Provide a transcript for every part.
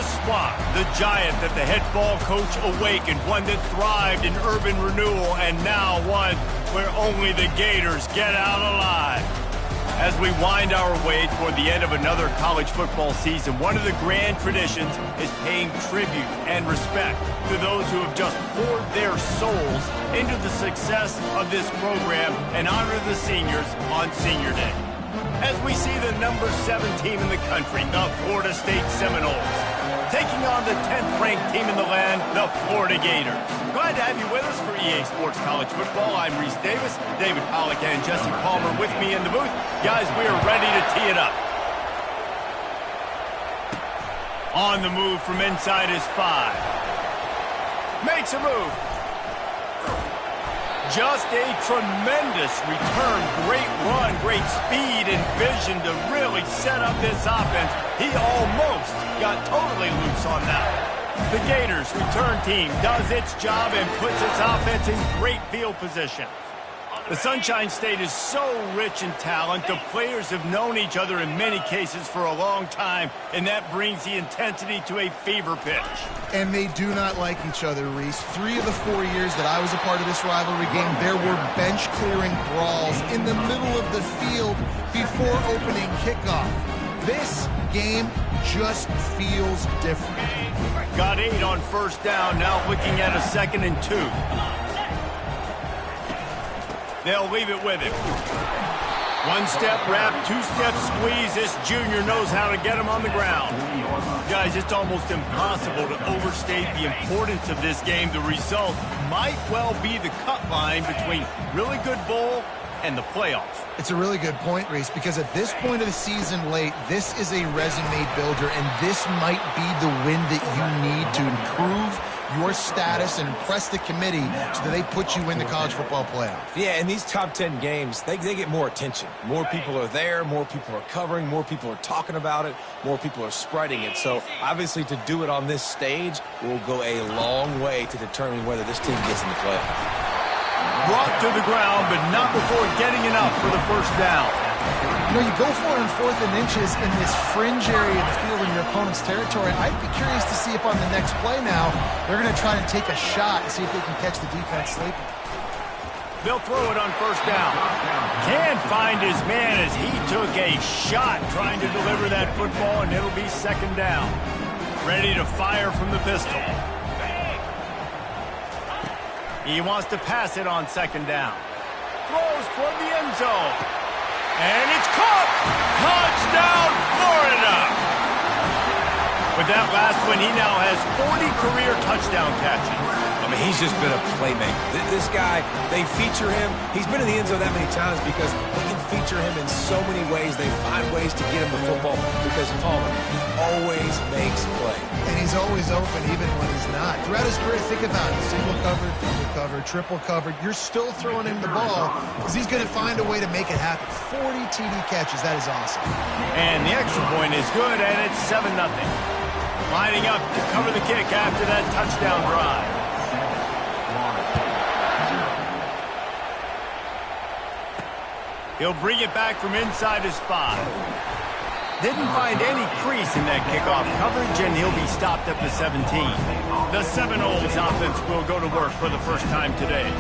swamp, the giant that the head ball coach awakened, one that thrived in urban renewal, and now one where only the Gators get out alive. As we wind our way toward the end of another college football season, one of the grand traditions is paying tribute and respect to those who have just poured their souls into the success of this program and honor the seniors on Senior Day. As we see the number 7 team in the country, the Florida State Seminoles, taking on the 10th-ranked team in the land, the Florida Gators. Glad to have you with us for EA Sports College Football. I'm Reese Davis, David Pollack and Jesse Palmer with me in the booth. Guys, we are ready to tee it up. On the move from inside his 5. Makes a move. Just a tremendous return. Great run, great speed and vision to really set up this offense. He almost got totally loose on that. The Gators return team does its job and puts its offense in great field position. The Sunshine State is so rich in talent. The players have known each other in many cases for a long time, and that brings the intensity to a fever pitch. And they do not like each other, Reese. 3 of the 4 years that I was a part of this rivalry game, there were bench-clearing brawls in the middle of the field before opening kickoff. This game just feels different. Got 8 on first down, now looking at a 2nd and 2. They'll leave it with him. 1-step wrap, 2-step squeeze. This junior knows how to get him on the ground. Guys, it's almost impossible to overstate the importance of this game. The result might well be the cut line between really good bowl and the playoffs. It's a really good point, Reese, because at this point of the season late, this is a resume builder, and this might be the win that you need to improve your status and impress the committee so that they put you in the college football playoff. Yeah, in these top 10 games, they get more attention. More people are there, more people are covering, more people are talking about it, more people are spreading it. So, obviously, to do it on this stage will go a long way to determining whether this team gets in the playoff. Brought to the ground, but not before getting enough for the first down. You know, you go for it on 4th and inches in this fringe area of the field in your opponent's territory. I'd be curious to see if on the next play now, they're going to try and take a shot and see if they can catch the defense sleeping. They'll throw it on first down. Can't find his man as he took a shot trying to deliver that football, and it'll be 2nd down. Ready to fire from the pistol. He wants to pass it on 2nd down. Throws toward the end zone. And it's caught! Touchdown, Florida! With that last one, he now has 40 career touchdown catches. I mean, he's just been a playmaker. This guy, they feature him. He's been in the end zone that many times because they can feature him in so many ways. They find ways to get him the football because Palmer always makes plays. And he's always open even when he's not. Throughout his career, think about it. Single covered, double covered, triple covered. You're still throwing him the ball because he's going to find a way to make it happen. 40 TD catches. That is awesome. And the extra point is good, and it's 7-0. Lining up to cover the kick after that touchdown drive. He'll bring it back from inside his 5. Didn't find any crease in that kickoff coverage, and he'll be stopped at the 17. The Seminoles offense will go to work for the first time today.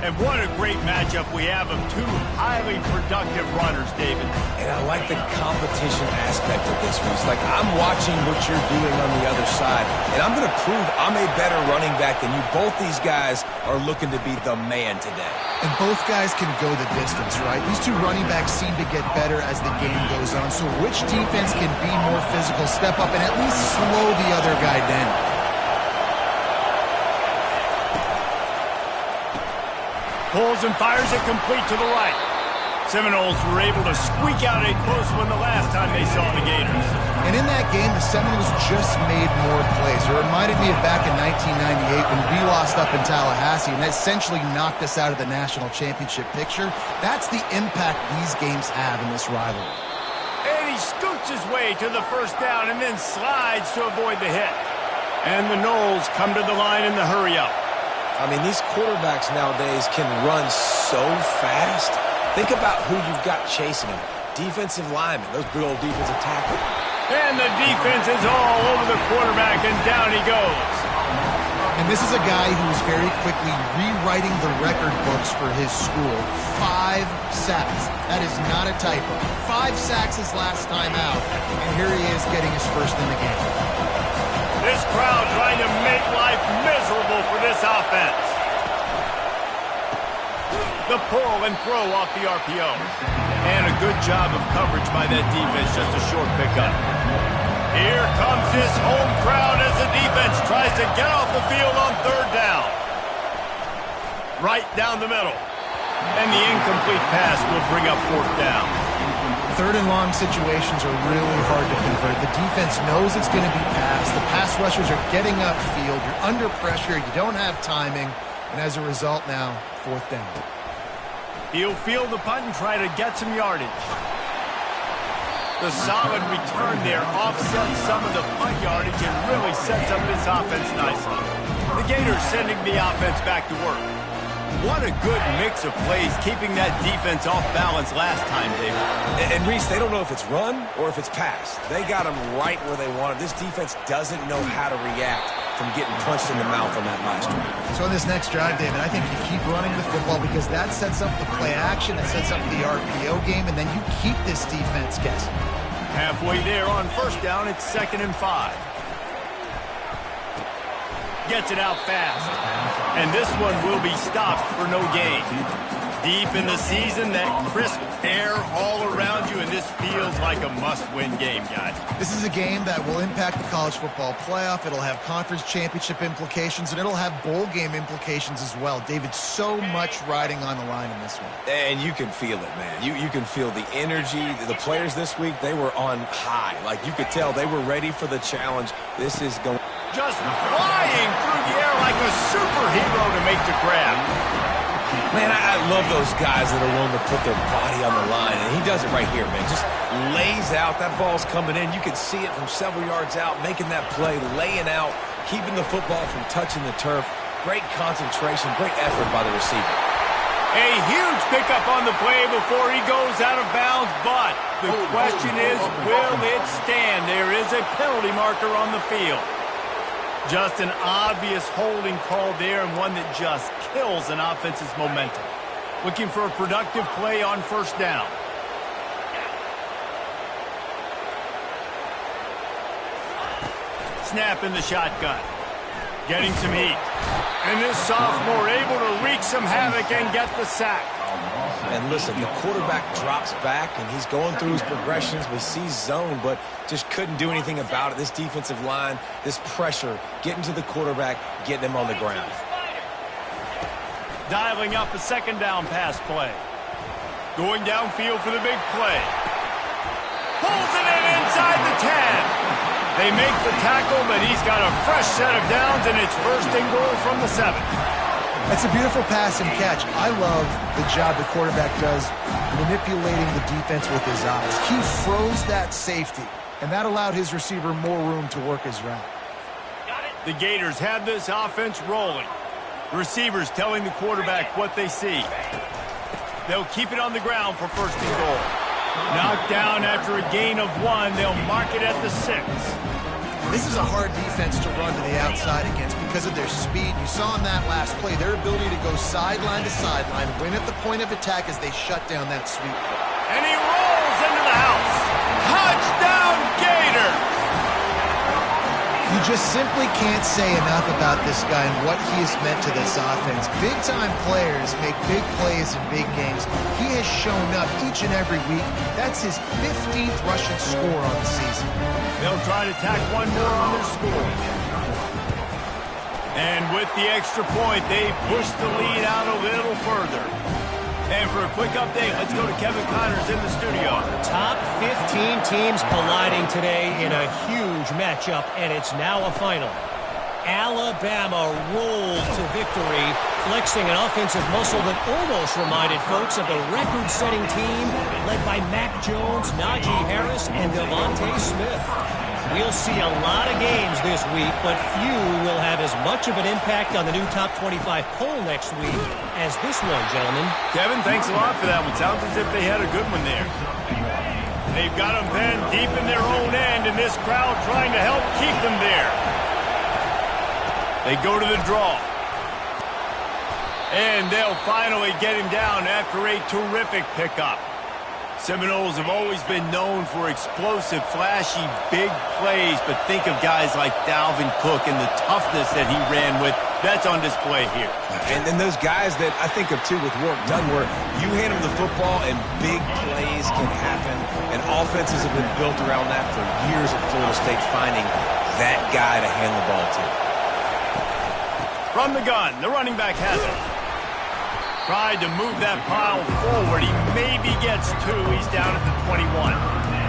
And what a great matchup we have of 2 highly productive runners, David. And I like the competition aspect of this, Reese. Like, I'm watching what you're doing on the other side, and I'm going to prove I'm a better running back than you. Both these guys are looking to be the man today. And both guys can go the distance, right? These 2 running backs seem to get better as the game goes on. So which defense can be more physical, step up, and at least slow the other guy down? Pulls and fires it complete to the right. Seminoles were able to squeak out a close one the last time they saw the Gators. And in that game, the Seminoles just made more plays. It reminded me of back in 1998 when we lost up in Tallahassee and that essentially knocked us out of the national championship picture. That's the impact these games have in this rivalry. And he scoots his way to the first down and then slides to avoid the hit. And the Noles come to the line in the hurry-up. I mean, these quarterbacks nowadays can run so fast. Think about who you've got chasing them. Defensive linemen, those big old defensive tackles. And the defense is all over the quarterback, and down he goes. And this is a guy who is very quickly rewriting the record books for his school. 5 sacks. That is not a typo. 5 sacks his last time out, and here he is getting his first in the game. This crowd trying to make life miserable for this offense. The pull and throw off the RPO. And a good job of coverage by that defense, just a short pickup. Here comes this home crowd as the defense tries to get off the field on 3rd down. Right down the middle. And the incomplete pass will bring up 4th down. 3rd and long situations are really hard to convert. The defense knows it's going to be passed. The pass rushers are getting upfield. You're under pressure. You don't have timing. And as a result now, 4th down. He'll field the punt and try to get some yardage. The solid return there offsets some of the punt yardage and really sets up this offense nicely. The Gators sending the offense back to work. What a good mix of plays, keeping that defense off balance last time, David. And Reese, they don't know if it's run or if it's pass. They got them right where they want it. This defense doesn't know how to react from getting punched in the mouth on that last drive. So in this next drive, David, I think you keep running the football because that sets up the play action, it sets up the RPO game, and then you keep this defense guessing. Halfway there on 1st down, it's 2nd and 5. Gets it out fast. And this one will be stopped for no gain. Deep in the season, that crisp air all around you, and this feels like a must-win game, guys. This is a game that will impact the college football playoff. It'll have conference championship implications, and it'll have bowl game implications as well. David, so much riding on the line in this one. And you can feel it, man. You can feel the energy. The players this week, they were on high. Like, you could tell they were ready for the challenge. This is going... Just flying through the air like a superhero to make the grab. Man, I love those guys that are willing to put their body on the line, and he does it right here, man. Just lays out. That ball's coming in. You can see it from several yards out, making that play, laying out, keeping the football from touching the turf. Great concentration, great effort by the receiver. A huge pickup on the play before he goes out of bounds, but the question is, will it stand? There is a penalty marker on the field. Just an obvious holding call there, and one that just kills an offense's momentum. Looking for a productive play on 1st down. Snap in the shotgun. Getting some heat. And this sophomore able to wreak some havoc and get the sack. And listen, the quarterback drops back, and he's going through his progressions. We see zone, but just couldn't do anything about it. This defensive line, this pressure, getting to the quarterback, getting him on the ground. Dialing up a 2nd down pass play. Going downfield for the big play. Pulls it in inside the 10. They make the tackle, but he's got a fresh set of downs, and it's 1st and goal from the 7. It's a beautiful pass and catch. I love the job the quarterback does manipulating the defense with his eyes. He froze that safety, and that allowed his receiver more room to work his route. The Gators have this offense rolling. Receivers telling the quarterback what they see. They'll keep it on the ground for 1st and goal. Knocked down after a gain of 1. They'll mark it at the 6. This is a hard defense to run to the outside against because of their speed. You saw in that last play their ability to go sideline to sideline, win at the point of attack as they shut down that sweep. And he rolls into the house. Touchdown, Gators! You just simply can't say enough about this guy and what he has meant to this offense. Big-time players make big plays in big games. He has shown up each and every week. That's his 15th rushing score on the season. They'll try to tack one more on their score. And with the extra point, they push the lead out a little further. And for a quick update, let's go to Kevin Connors in the studio. Top 15 teams colliding today in a huge matchup, and it's now a final. Alabama rolled to victory, flexing an offensive muscle that almost reminded folks of the record-setting team led by Mac Jones, Najee Harris, and Devontae Smith. We'll see a lot of games this week, but few will have as much of an impact on the new top 25 poll next week as this one, gentlemen. Kevin, thanks a lot for that one. Sounds as if they had a good one there. They've got them then deep in their own end, and this crowd trying to help keep them there. They go to the draw. And they'll finally get him down after a terrific pickup. Seminoles have always been known for explosive, flashy, big plays, but think of guys like Dalvin Cook and the toughness that he ran with. That's on display here. And then those guys that I think of, too, with Warrick Dunn, where you hand them the football and big plays can happen, and offenses have been built around that for years at Florida State, finding that guy to hand the ball to. From the gun, the running back has it. Tried to move that pile forward. He maybe gets two. He's down at the 21.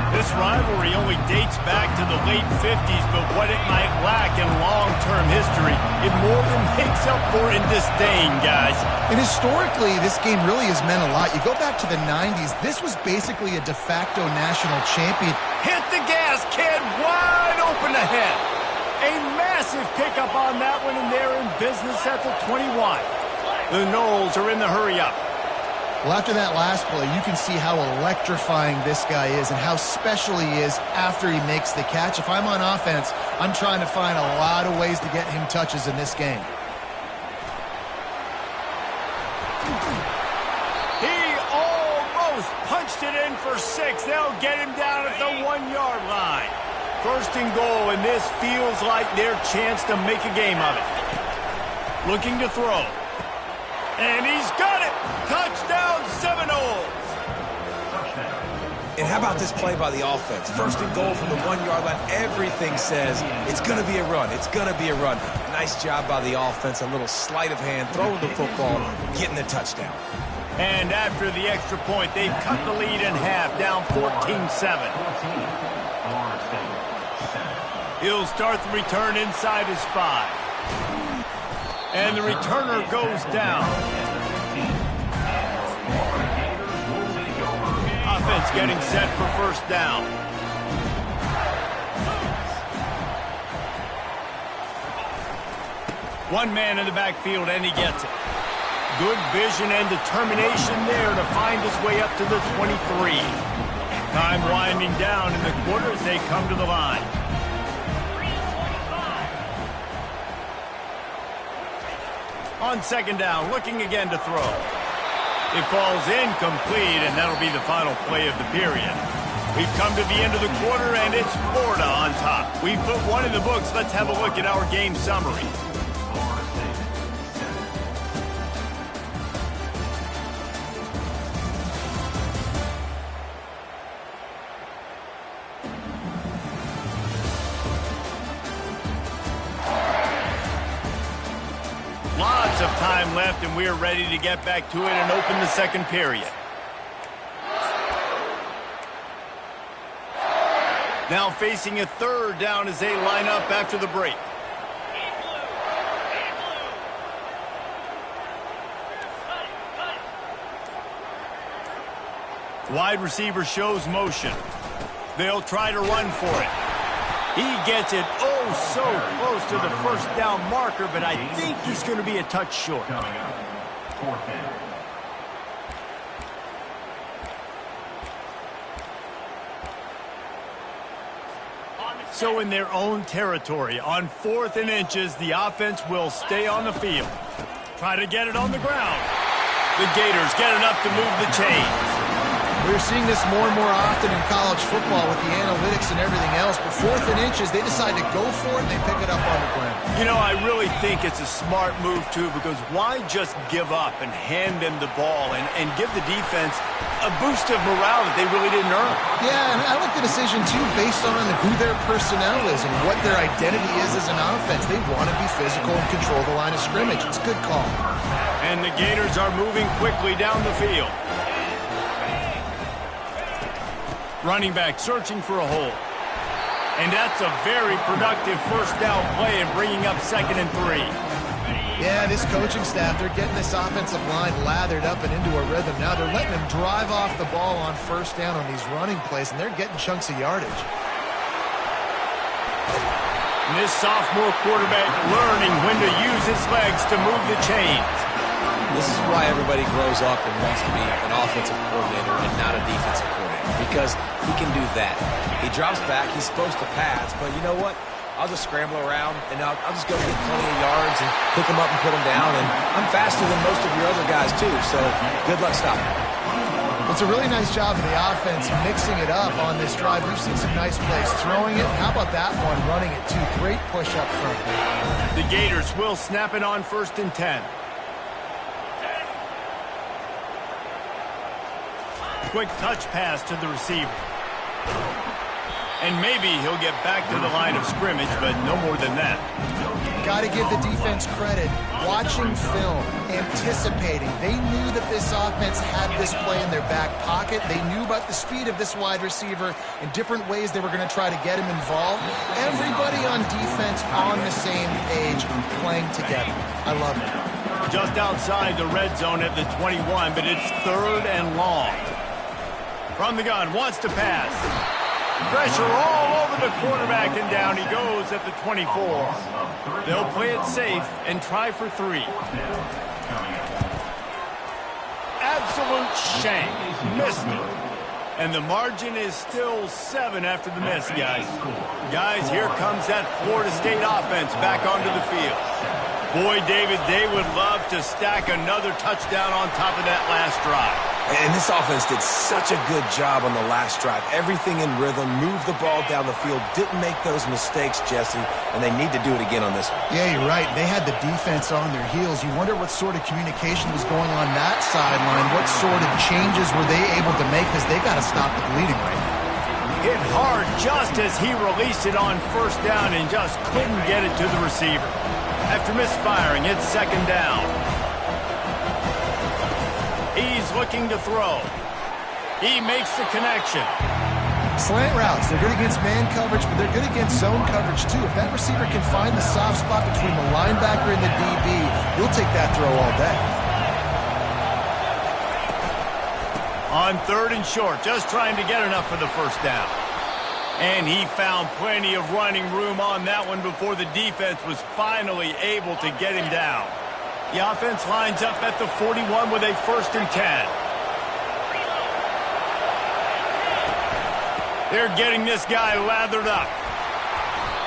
This rivalry only dates back to the late 50s, but what it might lack in long-term history, it more than makes up for in disdain, guys. And historically, this game really has meant a lot. You go back to the 90s, this was basically a de facto national champion. Hit the gas, kid, wide open ahead. A massive pickup on that one, and they're in business at the 21. The Noles are in the hurry-up. Well, after that last play, you can see how electrifying this guy is and how special he is after he makes the catch. If I'm on offense, I'm trying to find a lot of ways to get him touches in this game. He almost punched it in for 6. They'll get him down at the 1-yard line. First and goal, and this feels like their chance to make a game of it. Looking to throw. And he's got it! Touchdown, Seminoles! And how about this play by the offense? First and goal from the 1-yard line. Everything says it's going to be a run. It's going to be a run. Nice job by the offense. A little sleight of hand, throwing the football, getting the touchdown. And after the extra point, they've cut the lead in half, down 14-7. He'll start the return inside his 5. And the returner goes down. Offense getting set for first down. One man in the backfield, and he gets it. Good vision and determination there to find his way up to the 23. Time winding down in the quarter as they come to the line. On second down, looking again to throw. It falls incomplete, and that'll be the final play of the period. We've come to the end of the quarter, and it's Florida on top. We've put one in the books. Let's have a look at our game summary. Lots of time left, and we're ready to get back to it and open the second period. Now facing a third down as they line up after the break. Wide receiver shows motion. They'll try to run for it. He gets it so close to the first down marker, but I think he's going to be a touch short. So in their own territory, on 4th and inches, the offense will stay on the field. Try to get it on the ground. The Gators get enough to move the chains. We're seeing this more and more often in college football with the analytics and everything else. But 4th and inches, they decide to go for it, and they pick it up on the ground. You know, I really think it's a smart move, too, because why just give up and hand them the ball and give the defense a boost of morale that they really didn't earn? Yeah, and I like the decision, too, based on who their personnel is and what their identity is as an offense. They want to be physical and control the line of scrimmage. It's a good call. And the Gators are moving quickly down the field. Running back searching for a hole. And that's a very productive first down play and bringing up 2nd and 3. Yeah, this coaching staff, they're getting this offensive line lathered up and into a rhythm. Now they're letting them drive off the ball on first down on these running plays, and they're getting chunks of yardage. And this sophomore quarterback learning when to use his legs to move the chains. This is why everybody grows up and wants to be an offensive coordinator and not a defensive coordinator. because he can do that. He drops back. He's supposed to pass, but you know what? I'll just scramble around, and I'll just go get plenty of yards and pick him up and put him down. And I'm faster than most of your other guys, too, so good luck stopping. It's a really nice job of the offense mixing it up on this drive. We've seen some nice plays throwing it. How about that one running it, too? Great push up front. The Gators will snap it on 1st and 10. Quick touch pass to the receiver. And maybe he'll get back to the line of scrimmage, but no more than that. Got to give the defense credit. Watching film, anticipating. They knew that this offense had this play in their back pocket. They knew about the speed of this wide receiver and different ways they were going to try to get him involved. Everybody on defense on the same page, playing together. I love it. Just outside the red zone at the 21, but it's 3rd and long. From the gun, wants to pass. Pressure all over the quarterback, and down he goes at the 24. They'll play it safe and try for 3. Absolute shame. Missed it. And the margin is still 7 after the miss, guys. Guys, here comes that Florida State offense back onto the field. Boy, David, they would love to stack another touchdown on top of that last drive. And this offense did such a good job on the last drive. Everything in rhythm, moved the ball down the field, didn't make those mistakes, Jesse, and they need to do it again on this one. Yeah, you're right. They had the defense on their heels. You wonder what sort of communication was going on that sideline. What sort of changes were they able to make, because they got to stop the bleeding right now. Hit hard just as he released it on 1st down and just couldn't get it to the receiver. After misfiring, it's 2nd down. He's looking to throw. He makes the connection. Slant routes, they're good against man coverage, but they're good against zone coverage too. If that receiver can find the soft spot between the linebacker and the DB, he'll take that throw all day. On 3rd and short, just trying to get enough for the 1st down. And he found plenty of running room on that one before the defense was finally able to get him down. The offense lines up at the 41 with a 1st and 10. They're getting this guy lathered up.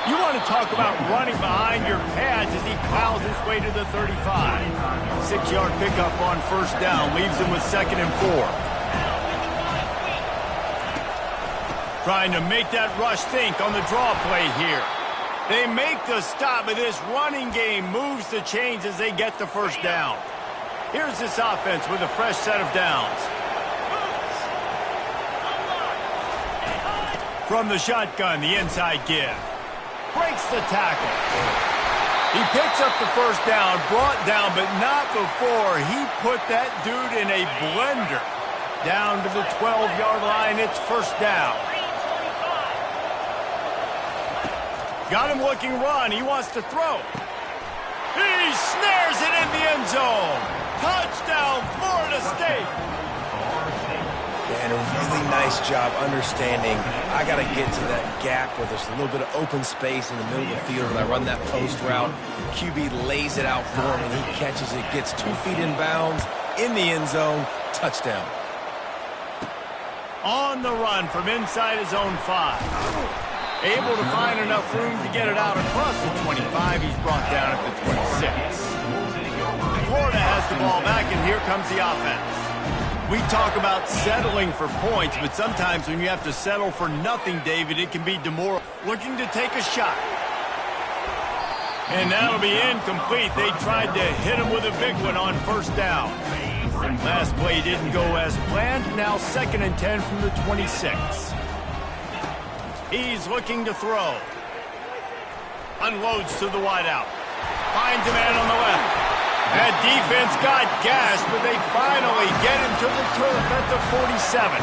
You want to talk about running behind your pads as he plows his way to the 35. 6-yard pickup on 1st down leaves him with 2nd and 4. Trying to make that rush think on the draw play here. They make the stop, but this running game moves the chains as they get the 1st down. Here's this offense with a fresh set of downs. From the shotgun, the inside give. Breaks the tackle. He picks up the 1st down, brought down, but not before he put that dude in a blender. Down to the 12-yard line, it's 1st down. Got him looking run. He wants to throw. He snares it in the end zone. Touchdown, Florida State. And a really nice job understanding I got to get to that gap where there's a little bit of open space in the middle of the field when I run that post route. QB lays it out for him, and he catches it, gets 2 feet in bounds, in the end zone, touchdown. On the run from inside his own 5. Able to find enough room to get it out across the 25. He's brought down at the 26. Florida has the ball back, and here comes the offense. We talk about settling for points, but sometimes when you have to settle for nothing, David, it can be demoralizing. Looking to take a shot. And that'll be incomplete. They tried to hit him with a big one on 1st down. Last play didn't go as planned. Now 2nd and 10 from the 26. He's looking to throw. Unloads to the wideout. Finds a man on the left. That defense got gassed, but they finally get him to the turf at the 47.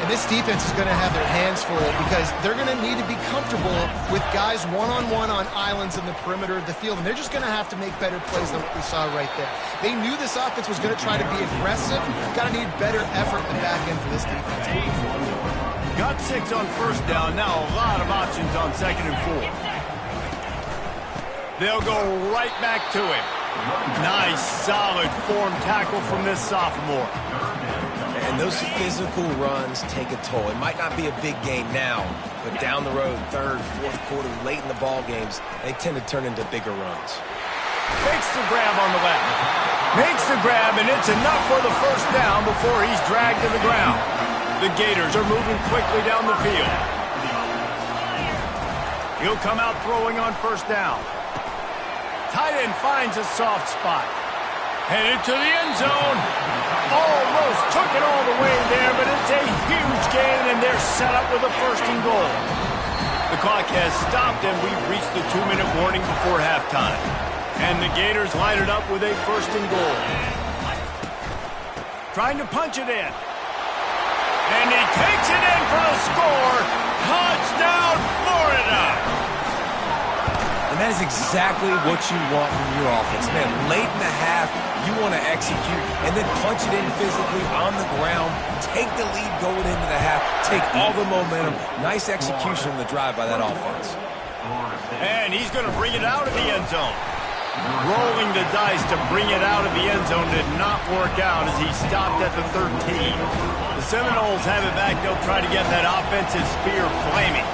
And this defense is going to have their hands full because they're going to need to be comfortable with guys one-on-one on islands in the perimeter of the field, and they're just going to have to make better plays than what we saw right there. They knew this offense was going to try to be aggressive. Got to need better effort in the back end for this defense. Got 6 on 1st down. Now a lot of options on 2nd and 4. They'll go right back to him. Nice, solid form tackle from this sophomore. And And those physical runs take a toll. It might not be a big game now, but down the road, third, fourth quarter, late in the ball games, they tend to turn into bigger runs. Takes the grab on the left. Makes the grab, and it's enough for the first down before he's dragged to the ground. The Gators are moving quickly down the field. He'll come out throwing on first down. Tight end finds a soft spot. Headed to the end zone. Almost took it all the way there, but it's a huge gain, and they're set up with a first and goal. The clock has stopped, and we've reached the 2-minute warning before halftime. And the Gators line it up with a first and goal. Trying to punch it in. And he takes it in for a score. Touchdown, Florida! And that is exactly what you want from your offense. Man, late in the half, you want to execute and then punch it in physically on the ground. Take the lead going into the half. Take all the momentum. Nice execution on the drive by that offense. And he's going to bring it out of the end zone. Rolling the dice to bring it out of the end zone did not work out as he stopped at the 13. The Seminoles have it back. They'll try to get that offensive spear flaming.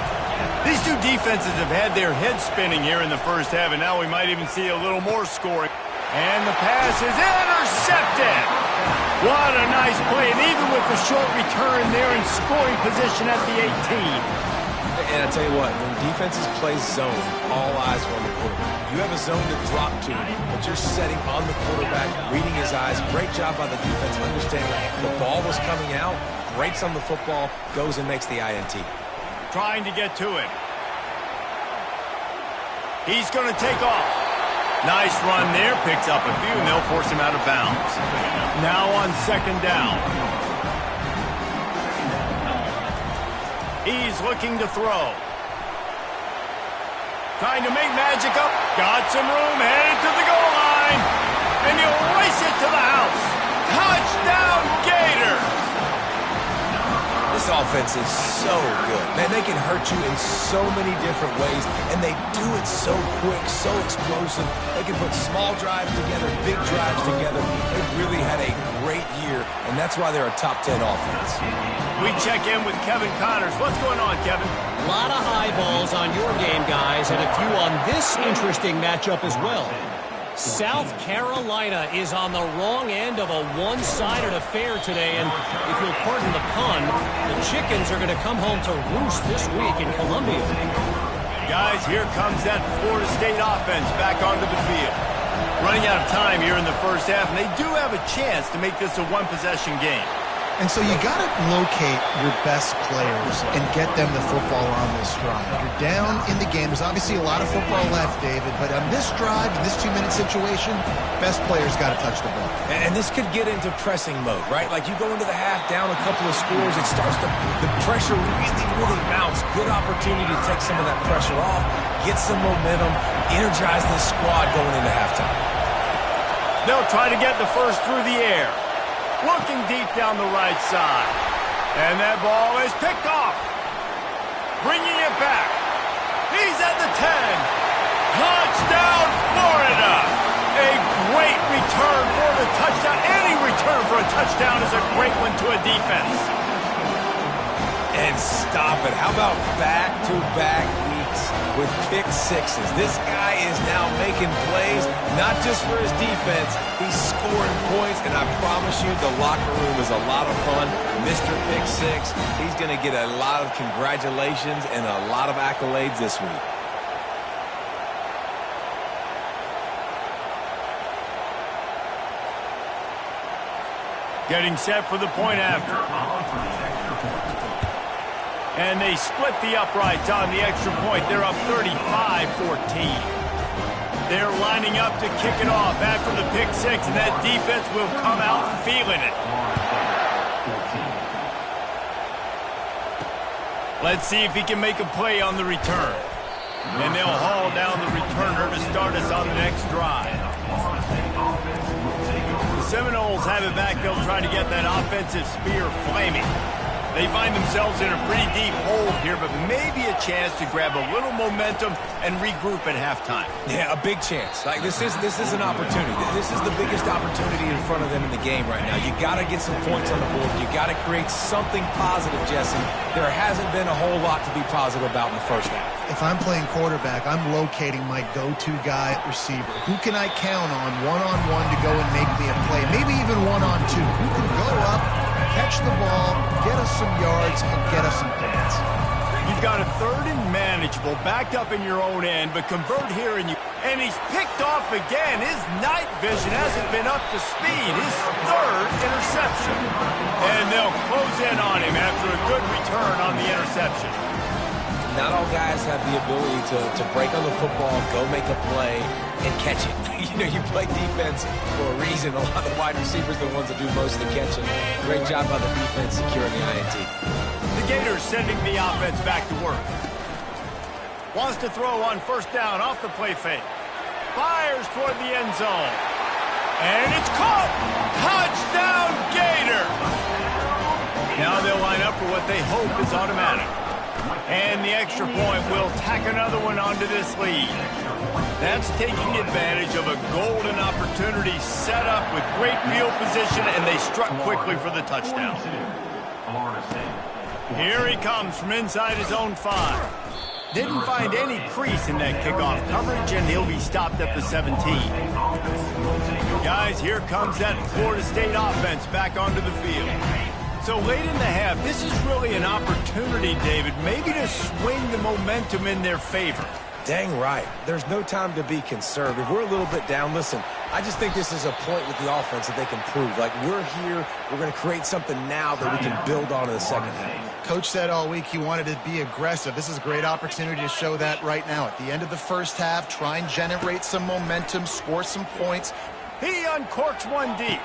These two defenses have had their heads spinning here in the first half, and now we might even see a little more scoring. And the pass is intercepted. What a nice play, and even with the short return, they're in scoring position at the 18. And I tell you what, when defenses play zone, all eyes are on the quarterback. You have a zone to drop to, but you're setting on the quarterback, reading his eyes. Great job by the defense, understanding the ball was coming out, breaks on the football, goes and makes the INT. Trying to get to him. He's going to take off. Nice run there, picks up a few, and they'll force him out of bounds. Now on second down. He's looking to throw. Trying to make magic up. Got some room, headed to the goal line. And he'll race it to the house. Touchdown, Gator! This offense is so good. Man, they can hurt you in so many different ways, and they do it so quick, so explosive. They can put small drives together, big drives together. They've really had a great year, and that's why they're a top 10 offense. We check in with Kevin Connors. What's going on, Kevin? A lot of eyeballs on your game, guys, and a few on this interesting matchup as well. South Carolina is on the wrong end of a one-sided affair today, and if you'll pardon the pun, the chickens are going to come home to roost this week in Columbia. Guys, here comes that Florida State offense back onto the field. Running out of time here in the first half, and they do have a chance to make this a one-possession game. And so you got to locate your best players and get them the football on this drive. You're down in the game. There's obviously a lot of football left, David, but on this drive, in this 2-minute situation, best players got to touch the ball. And this could get into pressing mode, right? Like you go into the half, down a couple of scores, it starts to, the pressure really mounts. Good opportunity to take some of that pressure off, get some momentum, energize this squad going into halftime. They'll try to get the first through the air. Looking deep down the right side. And that ball is picked off. Bringing it back. He's at the 10. Touchdown, Florida. A great return for the touchdown. Any return for a touchdown is a great one to a defense. And stop it. How about back-to-back weeks with pick sixes? This guy is now making plays, not just for his defense. He's scoring points, and I promise you the locker room is a lot of fun. Mr. Pick Six, he's going to get a lot of congratulations and a lot of accolades this week. Getting set for the point after. And they split the uprights on the extra point. They're up 35-14. They're lining up to kick it off after the pick six, and that defense will come out feeling it. Let's see if he can make a play on the return. And they'll haul down the returner to start us on the next drive. The Seminoles have it back. They'll try to get that offensive spear flaming. They find themselves in a pretty deep hole here, but maybe a chance to grab a little momentum and regroup at halftime. Yeah, a big chance. Like this is an opportunity. This is the biggest opportunity in front of them in the game right now. You got to get some points on the board. You got to create something positive, Jesse. There hasn't been a whole lot to be positive about in the first half. If I'm playing quarterback, I'm locating my go-to guy at receiver. Who can I count on one-on-one to go and make me a play? Maybe even one-on-two. Who can go up, catch the ball, get us some yards, and get us some points? You've got a third and manageable, backed up in your own end, but convert here and he's picked off again. His night vision hasn't been up to speed. His third interception. And they'll close in on him after a good return on the interception. Not all guys have the ability to break on the football, go make a play, and catch it. You play defense for a reason. A lot of the wide receivers are the ones that do most of the catching. Great job by the defense securing the INT. The Gators sending the offense back to work. Wants to throw on first down off the play fake. Fires toward the end zone. And it's caught! Touchdown, Gator! Now they'll line up for what they hope is automatic. And the extra point will tack another one onto this lead. That's taking advantage of a golden opportunity set up with great field position, and they struck quickly for the touchdown. Here he comes from inside his own 5. Didn't find any crease in that kickoff coverage, and he'll be stopped at the 17. Guys, here comes that Florida State offense back onto the field. So late in the half, this is really an opportunity, David, maybe to swing the momentum in their favor. Dang right. There's no time to be conservative. We're a little bit down. Listen, I just think this is a point with the offense that they can prove. Like, we're here, we're going to create something now that we can build on in the second half. Coach said all week he wanted to be aggressive. This is a great opportunity to show that right now. At the end of the first half, try and generate some momentum, score some points. He uncorks one deep.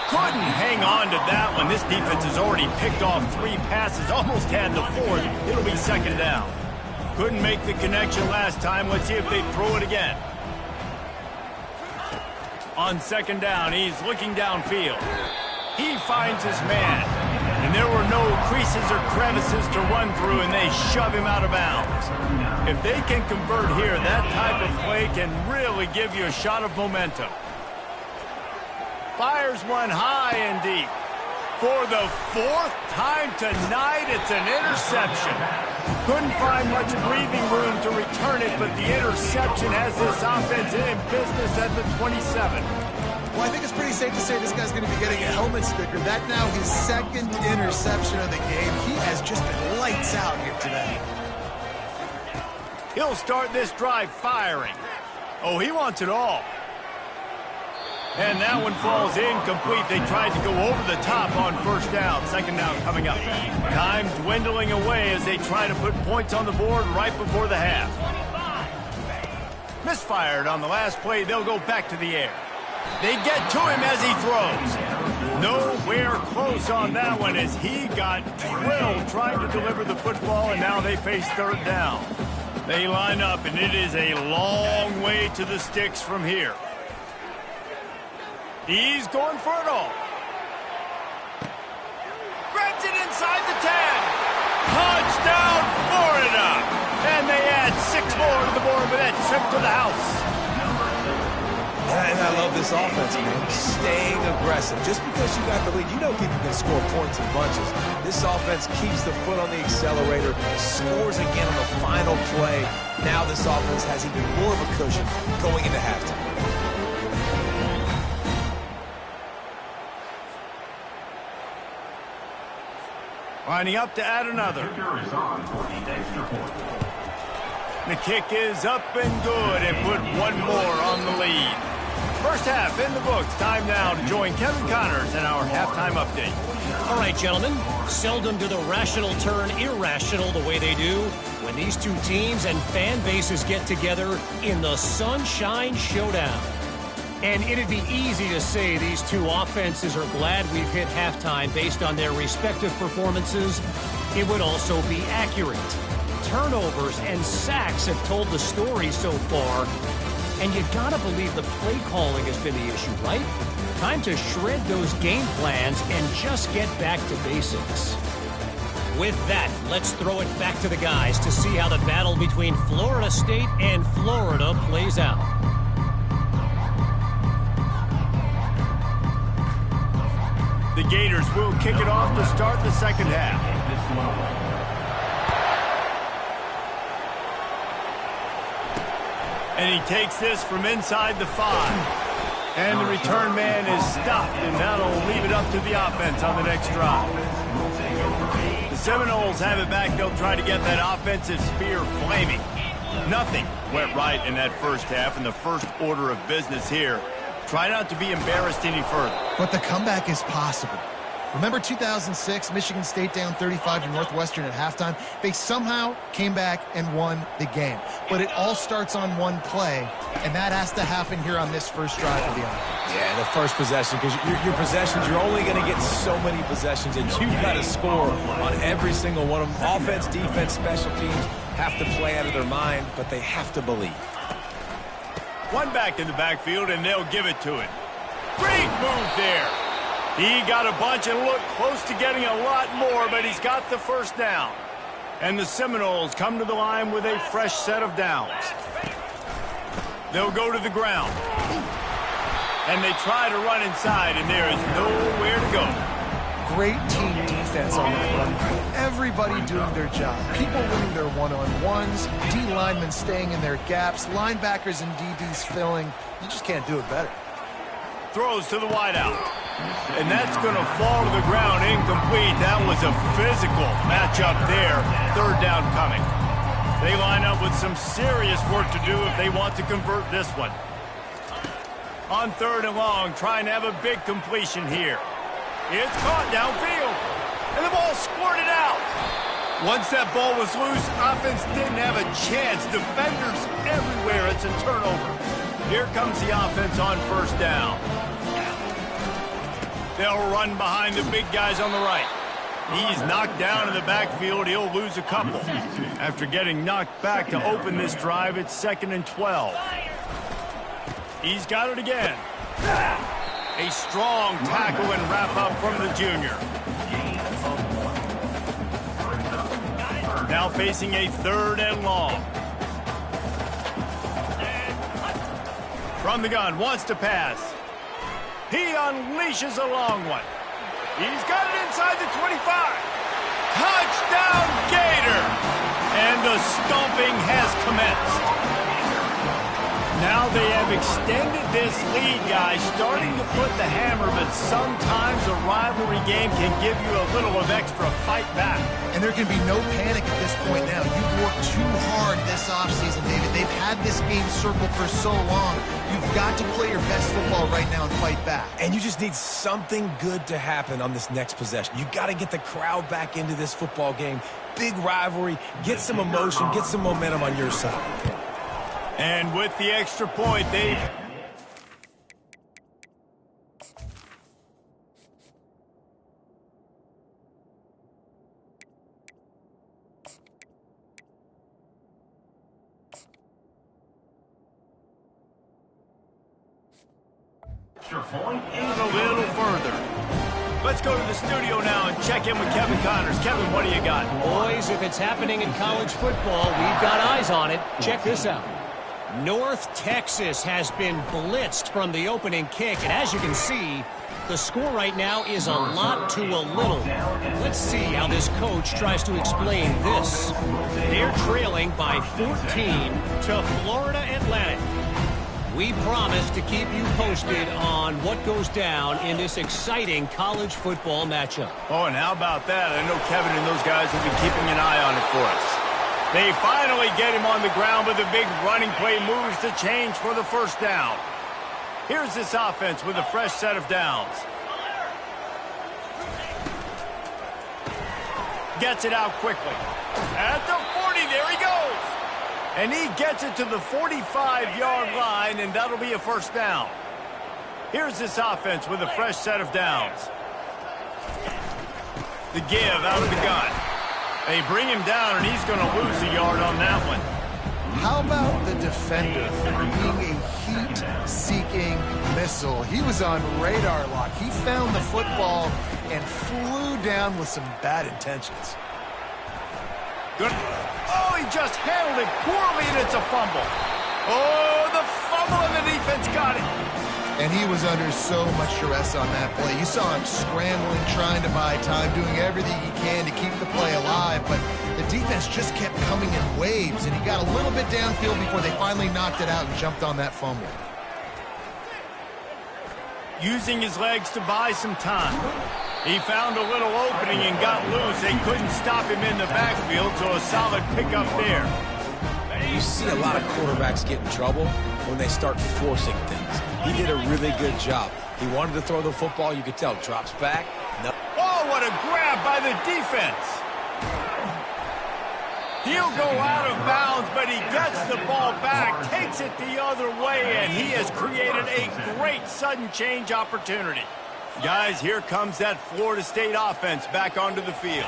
Couldn't hang on to that one. This defense has already picked off 3 passes, almost had the 4th. It'll be second down. Couldn't make the connection last time. Let's see if they throw it again. On second down, he's looking downfield. He finds his man. And there were no creases or crevices to run through, and they shove him out of bounds. If they can convert here, that type of play can really give you a shot of momentum. Fires one high and deep. For the 4th time tonight, it's an interception. Couldn't find much breathing room to return it, but the interception has this offense in business at the 27. Well, I think it's pretty safe to say this guy's going to be getting a helmet sticker. That now his 2nd interception of the game. He has just been lights out here today. He'll start this drive firing. Oh, he wants it all. And that one falls incomplete. They tried to go over the top on first down. Second down coming up. Time dwindling away as they try to put points on the board right before the half. Misfired on the last play. They'll go back to the air. They get to him as he throws. Nowhere close on that one as he got drilled trying to deliver the football, and now they face third down. They line up, and it is a long way to the sticks from here. He's going for it all. Grabs it inside the 10. Touchdown, Florida. And they add 6 more to the board with that trip to the house. And I love this offense, man. Staying aggressive. Just because you got the lead, you know people can score points in bunches. This offense keeps the foot on the accelerator, scores again on the final play. Now this offense has even more of a cushion going into halftime. Lining up to add another. The kick is up and good and put 1 more on the lead. First half in the books. Time now to join Kevin Connors in our halftime update. All right, gentlemen. Seldom do the rational turn irrational the way they do when these two teams and fan bases get together in the Sunshine Showdown. And it'd be easy to say these two offenses are glad we've hit halftime based on their respective performances. It would also be accurate. Turnovers and sacks have told the story so far. And you gotta believe the play calling has been the issue, right? Time to shred those game plans and just get back to basics. With that, let's throw it back to the guys to see how the battle between Florida State and Florida plays out. The Gators will kick it off to start the second half. And he takes this from inside the 5. And the return man is stopped, and that'll leave it up to the offense on the next drive. The Seminoles have it back. They'll try to get that offensive spear flaming. Nothing went right in that first half, and the first order of business here. Try not to be embarrassed any further. But the comeback is possible. Remember 2006, Michigan State down 35 to Northwestern at halftime? They somehow came back and won the game. But it all starts on one play, and that has to happen here on this first drive of the offense. Yeah, the first possession, because your possessions, you're only going to get so many possessions, and you've got to score on every single one of them. Offense, defense, special teams have to play out of their mind, but they have to believe. One back in the backfield, and they'll give it to it. Great move there. He got a bunch and looked close to getting a lot more, but he's got the first down. And the Seminoles come to the line with a fresh set of downs. They'll go to the ground. And they try to run inside, and there is nowhere to go. Great team defense on that run. Everybody doing their job. People winning their one-on-ones, D linemen staying in their gaps, linebackers and DBs filling. You just can't do it better. Throws to the wideout. And that's going to fall to the ground incomplete. That was a physical matchup there. Third down coming. They line up with some serious work to do if they want to convert this one. On third and long, trying to have a big completion here. It's caught downfield. And the ball squirted out. Once that ball was loose, offense didn't have a chance. Defenders everywhere. It's a turnover. Here comes the offense on first down. They'll run behind the big guys on the right. He's knocked down in the backfield. He'll lose a couple. After getting knocked back to open this drive, it's 2nd and 12. He's got it again. A strong tackle and wrap up from the junior. Now facing a 3rd and long. From the gun, wants to pass. He unleashes a long one. He's got it inside the 25. Touchdown, Gator! And the stomping has commenced. Now they have extended this lead, guys, starting to put the hammer, but sometimes a rivalry game can give you a little of extra fight back. And there can be no panic at this point now. You've worked too hard this offseason, David. They've had this game circled for so long. You've got to play your best football right now and fight back. And you just need something good to happen on this next possession. You got to get the crowd back into this football game. Big rivalry. Get some emotion. Get some momentum on your side. And with the extra point, they... a little further. Let's go to the studio now and check in with Kevin Connors. Kevin, what do you got? Boys, if it's happening in college football, we've got eyes on it. Check this out. North Texas has been blitzed from the opening kick, and as you can see, the score right now is a lot to a little. Let's see how this coach tries to explain this. They're trailing by 14 to Florida Atlantic. We promise to keep you posted on what goes down in this exciting college football matchup. Oh, and how about that? I know Kevin and those guys will be keeping an eye on it for us. They finally get him on the ground, but the big running play moves to change for the first down. Here's this offense with a fresh set of downs. Gets it out quickly. At the 40, there he goes. And he gets it to the 45-yard line, and that'll be a first down. Here's this offense with a fresh set of downs. The give out of the gun. They bring him down, and he's going to lose a yard on that one. How about the defender being a seeking missile. He was on radar lock. He found the football and flew down with some bad intentions. Good. Oh, he just handled it poorly, and it's a fumble. Oh, the fumble, and the defense got it. And he was under so much stress on that play. You saw him scrambling, trying to buy time, doing everything he can to keep the play alive, but the defense just kept coming in waves, and he got a little bit downfield before they finally knocked it out and jumped on that fumble. Using his legs to buy some time. He found a little opening and got loose. They couldn't stop him in the backfield, so a solid pickup there. You see a lot of quarterbacks get in trouble when they start forcing things. He did a really good job. He wanted to throw the football. You could tell. Drops back. No. Oh, what a grab by the defense. He'll go out of bounds, but he gets the ball back, takes it the other way, and he has created a great sudden change opportunity. Guys, here comes that Florida State offense back onto the field.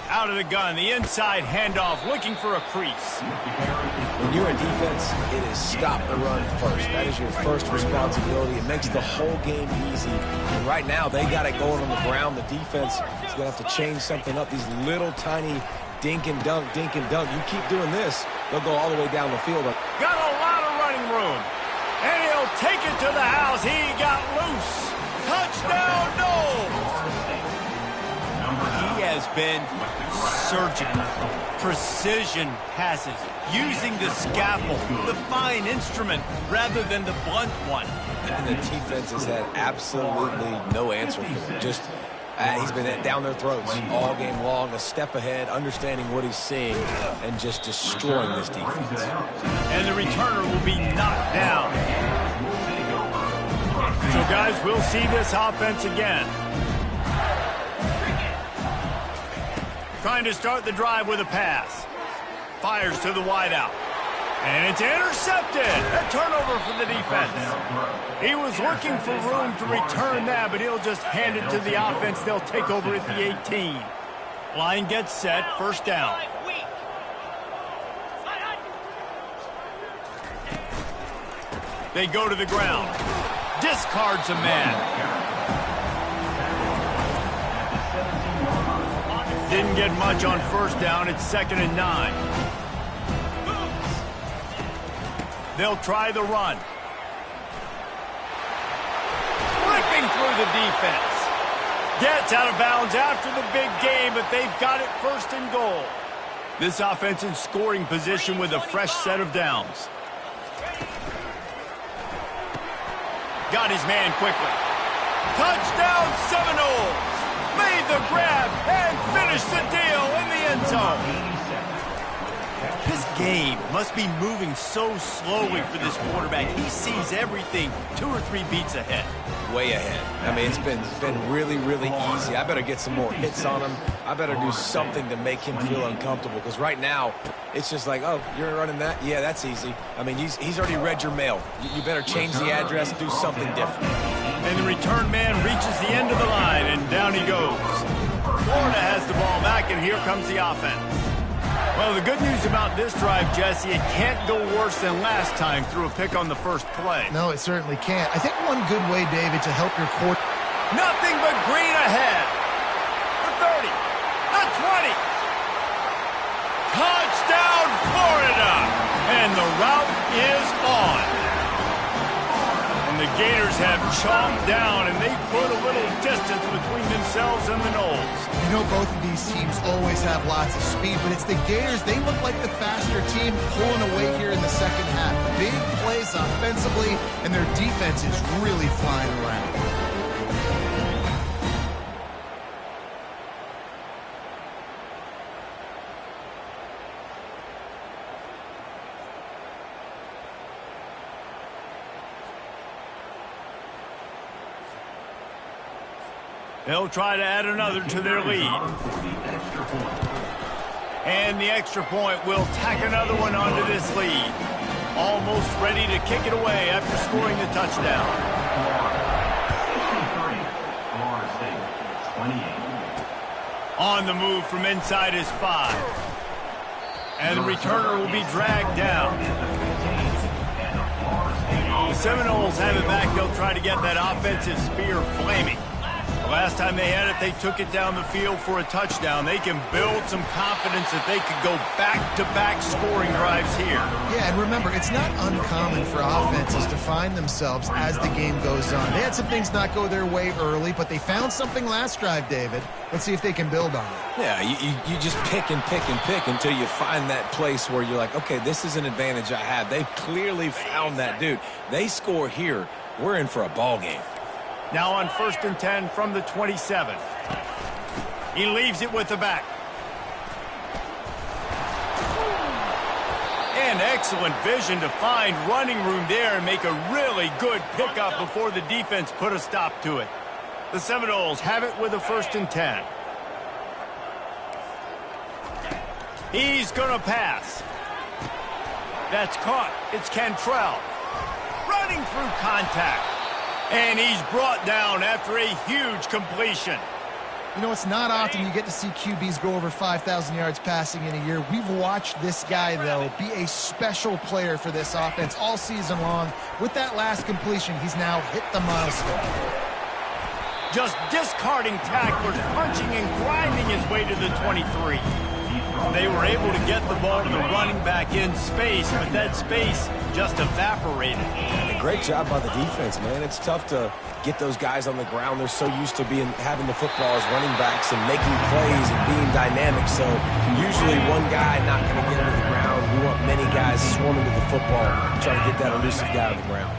Out of the gun, the inside handoff, looking for a crease. When you're a defense, it is stop the run first. That is your first responsibility. It makes the whole game easy. And right now, they got it going on the ground. The defense is going to have to change something up. These little tiny dink and dunk, dink and dunk. You keep doing this, they'll go all the way down the field. Got a lot of running room. And he'll take it to the house. He got loose. Touchdown, no! He has been surgical. Precision passes, using the scalpel, the fine instrument, rather than the blunt one. And the defense has had absolutely no answer for him. Just, he's been down their throats all game long, a step ahead, understanding what he's seeing, and just destroying this defense. And the returner will be knocked down. So, guys, we'll see this offense again. Trying to start the drive with a pass. Fires to the wideout. And it's intercepted. A turnover for the defense. He was looking for room to return that, but he'll just hand it to the offense. They'll take over at the 18. Line gets set. First down. They go to the ground. Discards a man. Didn't get much on first down. It's 2nd and 9. They'll try the run. Ripping through the defense. Gets out of bounds after the big game, but they've got it 1st and goal. This offense in scoring position with a fresh set of downs. Got his man quickly. Touchdown Seminoles! Made the grab and finished the deal in the end zone. This game must be moving so slowly for this quarterback. He sees everything 2 or 3 beats ahead. Way ahead. I mean, it's been really, really easy. I better get some more hits on him. I better do something to make him feel uncomfortable, because right now, it's just like, oh, you're running that? Yeah, that's easy. I mean, he's already read your mail. You better change the address, do something different. And the return man reaches the end of the line, and down he goes. Florida has the ball back, and here comes the offense. Well, the good news about this drive, Jesse, it can't go worse than last time through a pick on the first play. No, it certainly can't. I think one good way, David, to help your court. Nothing but green ahead. The 30, the 20. Touchdown, Florida! And the route is on. And the Gators have chomped down, and they put a little distance between themselves and the Noles. You know, both of these teams always have lots of speed, but it's the Gators. They look like the faster team pulling away here in the second half. Big plays offensively, and their defense is really flying around. They'll try to add another to their lead. And the extra point will tack another one onto this lead. Almost ready to kick it away after scoring the touchdown. On the move from inside his 5. And the returner will be dragged down. The Seminoles have it back. They'll try to get that offensive spear flaming. The last time they had it, they took it down the field for a touchdown. They can build some confidence that they could go back-to-back scoring drives here. Yeah, and remember, it's not uncommon for offenses to find themselves as the game goes on. They had some things not go their way early, but they found something last drive, David. Let's see if they can build on it. Yeah, you just pick and pick and pick until you find that place where you're like, okay, this is an advantage I have. They clearly found that dude. They score here, we're in for a ball game. Now on 1st and 10 from the 27. He leaves it with the back. And excellent vision to find running room there and make a really good pickup before the defense put a stop to it. The Seminoles have it with a 1st and 10. He's going to pass. That's caught. It's Cantrell. Running through contact. And he's brought down after a huge completion. You know, it's not often you get to see QBs go over 5,000 yards passing in a year. We've watched this guy, though, be a special player for this offense all season long. With that last completion, he's now hit the milestone. Just discarding tacklers, punching and grinding his way to the 23. They were able to get the ball to the running back in space, but that space just evaporated. And a great job by the defense, man. It's tough to get those guys on the ground. They're so used to having the football as running backs and making plays and being dynamic. So usually one guy not going to get him to the ground. We want many guys swarming to the football, trying to get that elusive guy on the ground.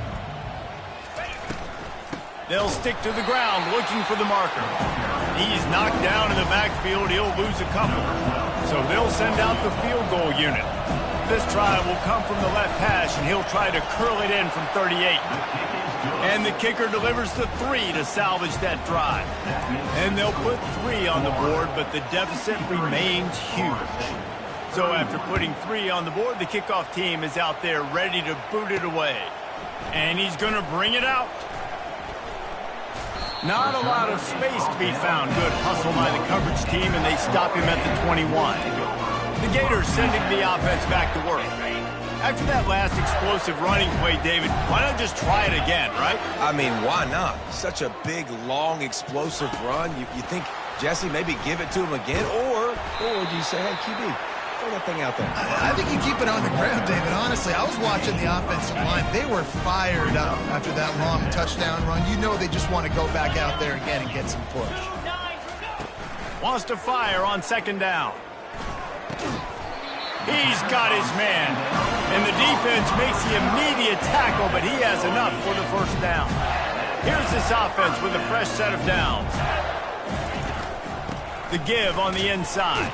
They'll stick to the ground looking for the marker. He's knocked down in the backfield. He'll lose a couple. So they'll send out the field goal unit. This try will come from the left hash, and he'll try to curl it in from 38. And the kicker delivers the 3 to salvage that drive. And they'll put 3 on the board, but the deficit remains huge. So after putting 3 on the board, the kickoff team is out there ready to boot it away. And he's going to bring it out. Not a lot of space to be found. Good hustle by the coverage team, and they stop him at the 21. The Gators sending the offense back to work. After that last explosive running play, David, why not just try it again, right? I mean, why not? Such a big, long, explosive run. You think, Jesse, maybe give it to him again? Or do you say, hey, QB, throw that thing out there? I think you keep it on the ground, David. Honestly, I was watching the offensive line. They were fired up after that long touchdown run. You know they just want to go back out there again and get some push. Wants to fire on 2nd down. He's got his man. And the defense makes the immediate tackle, but he has enough for the 1st down. Here's this offense with a fresh set of downs. The give on the inside.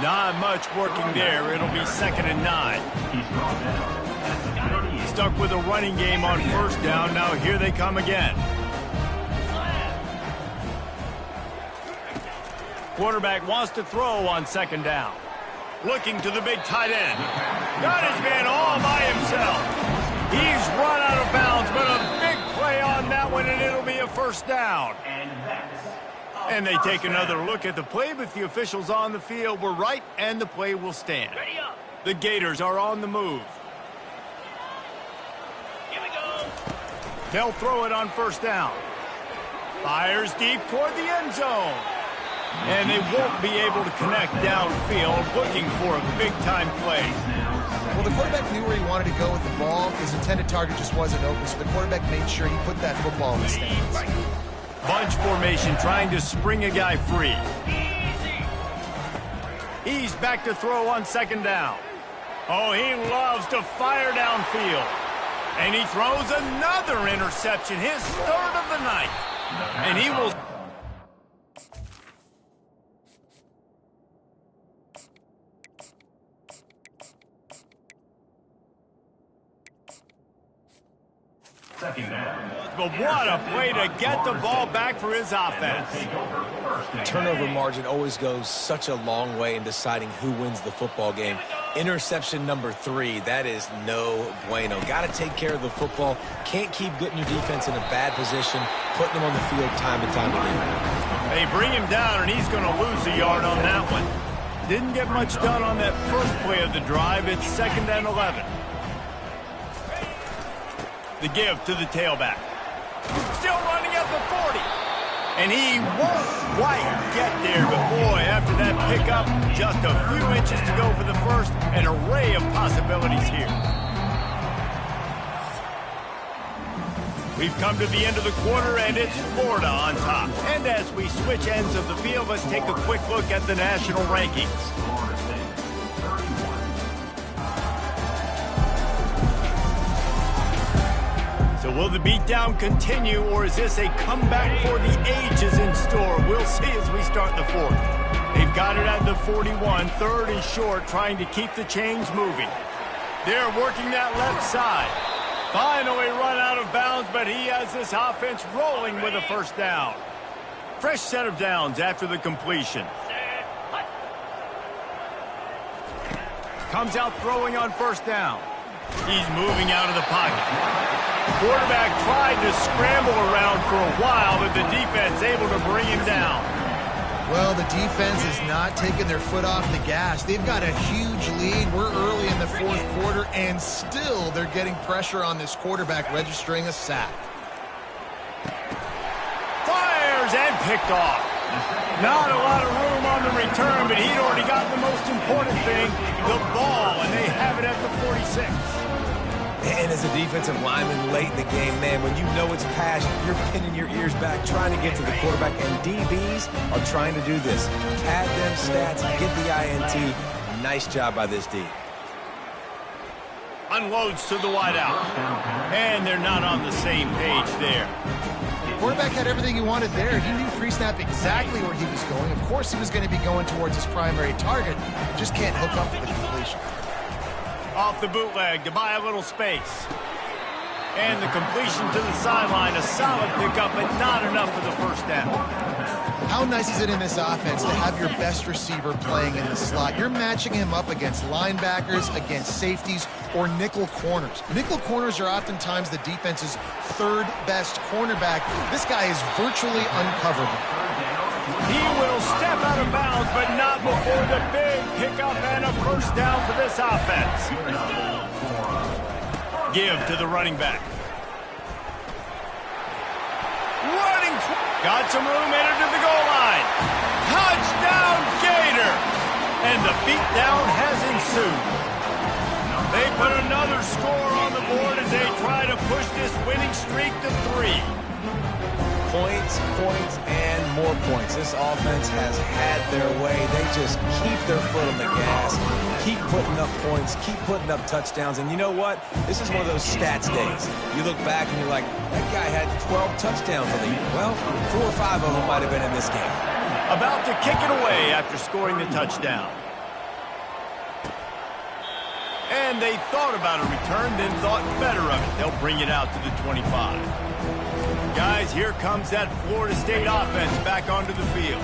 Not much working there. It'll be 2nd and 9. Stuck with a running game on 1st down. Now here they come again. Quarterback wants to throw on 2nd down. Looking to the big tight end. Got his man all by himself. He's run out of bounds, but a big play on that one, and it'll be a 1st down. And they take another look at the play, but the officials on the field were right, and the play will stand. The Gators are on the move. Here we go. They'll throw it on 1st down. Fires deep toward the end zone. And they won't be able to connect downfield, looking for a big-time play. Well, the quarterback knew where he wanted to go with the ball. His intended target just wasn't open, so the quarterback made sure he put that football in the stands. Bunch formation, trying to spring a guy free. He's back to throw on 2nd down. Oh, he loves to fire downfield. And he throws another interception, his 3rd of the night. And he will... But what a play to get the ball back for his offense. Turnover margin always goes such a long way in deciding who wins the football game. Interception number 3, that is no bueno. Got to take care of the football. Can't keep getting your defense in a bad position, putting them on the field time and time again. They bring him down, and he's going to lose a yard on that one. Didn't get much done on that first play of the drive. It's 2nd and 11. The give to the tailback. Still running at the 40. And he won't quite get there, but boy, after that pickup, just a few inches to go for the first. An array of possibilities here. We've come to the end of the quarter, and it's Florida on top. And as we switch ends of the field, let's take a quick look at the national rankings. So will the beatdown continue, or is this a comeback for the ages in store? We'll see as we start the fourth. They've got it at the 41, third and short, trying to keep the chains moving. They're working that left side. Finally run out of bounds, but he has this offense rolling with a first down. Fresh set of downs after the completion. Comes out throwing on first down. He's moving out of the pocket. Quarterback tried to scramble around for a while, but the defense able to bring him down. Well, the defense is not taking their foot off the gas. They've got a huge lead. We're early in the fourth quarter, and still they're getting pressure on this quarterback, registering a sack. Fires and picked off. Not a lot of room on the return, but he'd already got the most important thing, the ball, and they have it at the 46. And as a defensive lineman late in the game, man, when you know it's passion, you're pinning your ears back, trying to get to the quarterback, and DBs are trying to do this. Pad them stats, get the INT. Nice job by this D. Unloads to the wideout. And they're not on the same page there. Quarterback had everything he wanted there. He knew pre-snap exactly where he was going. Of course he was going to be going towards his primary target. Just can't hook up to the completion. Off the bootleg to buy a little space. And the completion to the sideline, a solid pickup, but not enough for the first down. How nice is it in this offense to have your best receiver playing in the slot? You're matching him up against linebackers, against safeties, or nickel corners. Nickel corners are oftentimes the defense's third best cornerback. This guy is virtually uncoverable. He will step out of bounds, but not before the big pickup and a first down for this offense. Give to the running back. Running. Got some room, entered to the goal line. Touchdown, Gator! And the beatdown has ensued. They put another score on the board as they try to push this winning streak to 3. Points, points, and more points. This offense has had their way. They just keep their foot on the gas, keep putting up points, keep putting up touchdowns. And you know what? This is one of those stats days. You look back and you're like, that guy had 12 touchdowns on the year. Well, 4 or 5 of them might have been in this game. About to kick it away after scoring the touchdown. And they thought about a return, then thought better of it. They'll bring it out to the 25. Guys, here comes that Florida State offense back onto the field.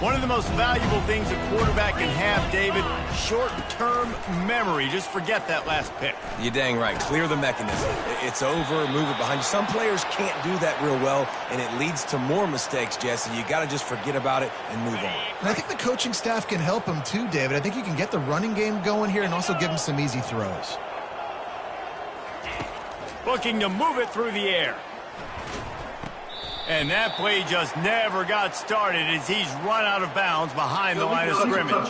One of the most valuable things a quarterback can have, David, short-term memory. Just forget that last pick. You're dang right. Clear the mechanism. It's over, move it behind you. Some players can't do that real well, and it leads to more mistakes, Jesse. You got to just forget about it and move on. And I think the coaching staff can help him too, David. I think you can get the running game going here and also give him some easy throws. Looking to move it through the air. And that play just never got started as he's run out of bounds behind the line of scrimmage.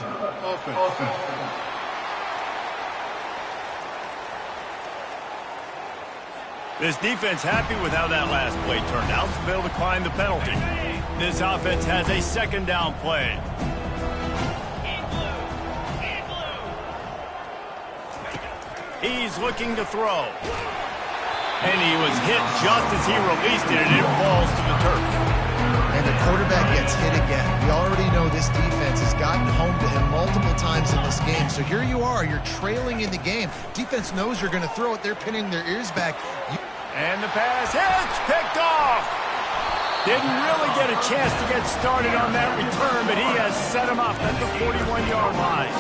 This defense happy with how that last play turned out, so they'll decline the penalty. This offense has a second down play. He's looking to throw. And he was hit just as he released it, and it falls to the turf. And the quarterback gets hit again. We already know this defense has gotten home to him multiple times in this game. So here you are, you're trailing in the game. Defense knows you're going to throw it. They're pinning their ears back. And the pass hits, picked off. Didn't really get a chance to get started on that return, but he has set him up at the 41-yard line.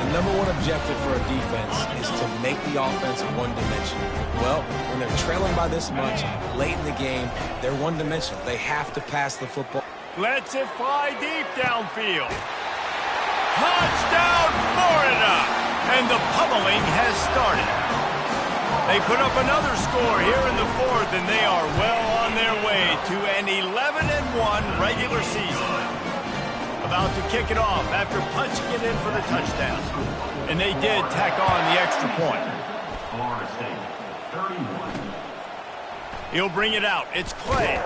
The number one objective for a defense is to make the offense one-dimensional. Well, when they're trailing by this much, late in the game, they're one-dimensional. They have to pass the football. Lets it fly deep downfield. Touchdown, Florida! And the pummeling has started. They put up another score here in the fourth, and they are well on their way to an 11-1 regular season. About to kick it off after punching it in for the touchdown. And they did tack on the extra point. Florida State, 31. He'll bring it out. It's Clay.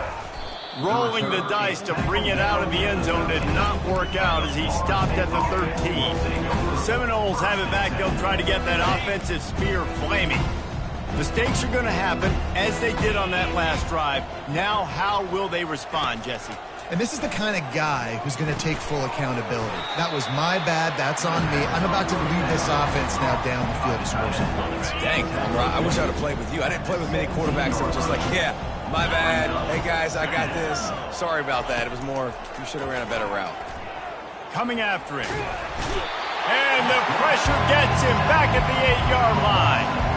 Rolling the dice to bring it out of the end zone did not work out as he stopped at the 13. The Seminoles have it back. They'll try to get that offensive spear flaming. Mistakes are going to happen, as they did on that last drive. Now, how will they respond, Jesse? And this is the kind of guy who's going to take full accountability. That was my bad. That's on me. I'm about to lead this offense now down the field to score some points. Dang, I wish I would have played with you. I didn't play with many quarterbacks that were just like, yeah, my bad. Hey, guys, I got this. Sorry about that. It was more, you should have ran a better route. Coming after him. And the pressure gets him back at the 8-yard line.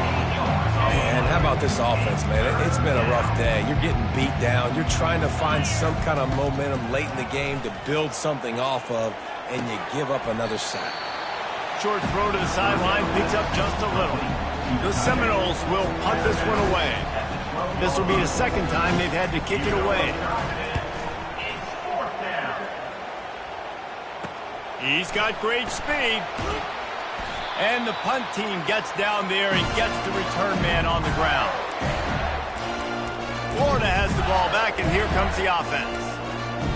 Man, how about this offense, man? It's been a rough day. You're getting beat down. You're trying to find some kind of momentum late in the game to build something off of, and you give up another sack. Short throw to the sideline, picks up just a little. The Seminoles will punt this one away. This will be the second time they've had to kick it away. He's got great speed. And the punt team gets down there and gets the return man on the ground. Florida has the ball back, and here comes the offense.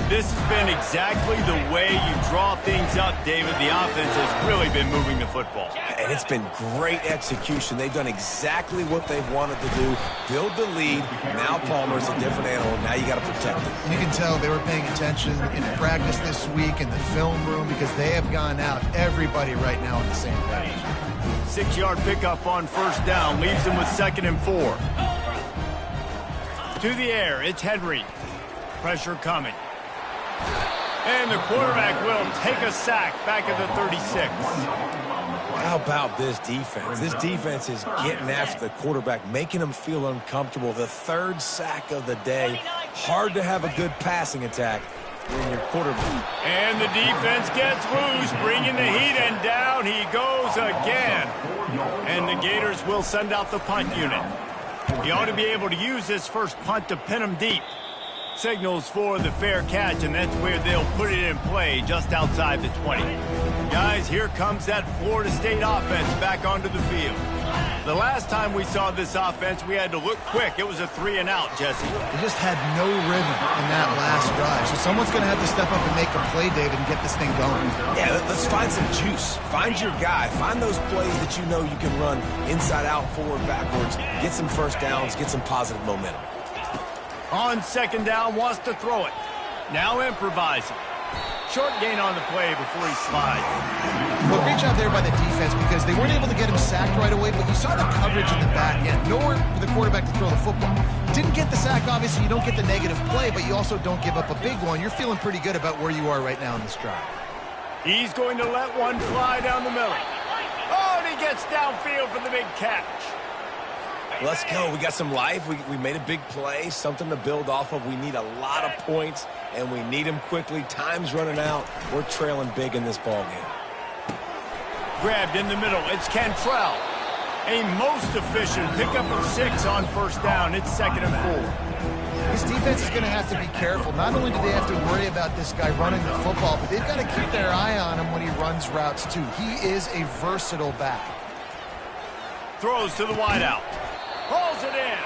This has been exactly the way you draw things up, David. The offense has really been moving the football. And it's been great execution. They've done exactly what they've wanted to do. Build the lead. Now Palmer's a different animal. Now you got to protect it. You can tell they were paying attention in practice this week in the film room because they have gone out, everybody right now on the same page. 6-yard pickup on first down leaves them with 2nd and 4. To the air, it's Henry. Pressure coming. And the quarterback will take a sack back at the 36. How about this defense? This defense is getting after the quarterback, making him feel uncomfortable. The 3rd sack of the day. Hard to have a good passing attack when your quarterback. And the defense gets loose, bringing the heat, and down he goes again. And the Gators will send out the punt unit. He ought to be able to use this first punt to pin him deep. Signals for the fair catch, and that's where they'll put it in play, just outside the 20. Guys, here comes that Florida State offense back onto the field. The last time we saw this offense, we had to look quick. It was a 3-and-out, Jesse. They just had no rhythm in that last drive. So someone's going to have to step up and make a play, David, and get this thing going. Yeah, let's find some juice. Find your guy. Find those plays that you know you can run inside out, forward, backwards. Get some first downs. Get some positive momentum. On 2nd down, wants to throw it. Now improvising. Short gain on the play before he slides. Well, great job there by the defense because they weren't able to get him sacked right away, but you saw the coverage in the back end. Nowhere for the quarterback to throw the football. Didn't get the sack, obviously. You don't get the negative play, but you also don't give up a big one. You're feeling pretty good about where you are right now in this drive. He's going to let one fly down the middle. Oh, and he gets downfield for the big catch. Let's go. We got some life. We made a big play, something to build off of. We need a lot of points, and we need them quickly. Time's running out. We're trailing big in this ball game. Grabbed in the middle. It's Cantrell. A most efficient pickup of 6 on first down. It's 2nd and 4. This defense is going to have to be careful. Not only do they have to worry about this guy running the football, but they've got to keep their eye on him when he runs routes, too. He is a versatile back. Throws to the wideout. Pulls it in.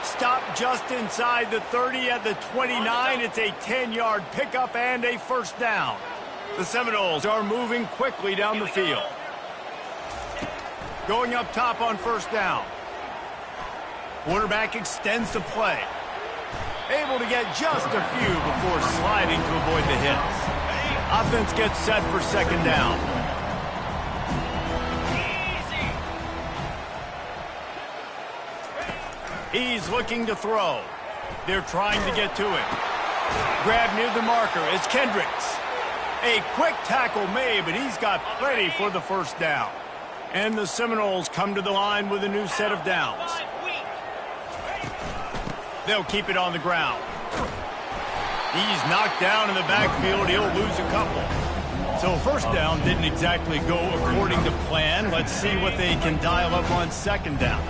Stop just inside the 30 at the 29. It's a 10-yard pickup and a first down. The Seminoles are moving quickly down the field. Going up top on first down. Quarterback extends the play. Able to get just a few before sliding to avoid the hits. Offense gets set for 2nd down. He's looking to throw. They're trying to get to it. Grab near the marker. It's Kendricks. A quick tackle made, but he's got plenty for the first down. And the Seminoles come to the line with a new set of downs. They'll keep it on the ground. He's knocked down in the backfield. He'll lose a couple. So first down didn't exactly go according to plan. Let's see what they can dial up on 2nd down.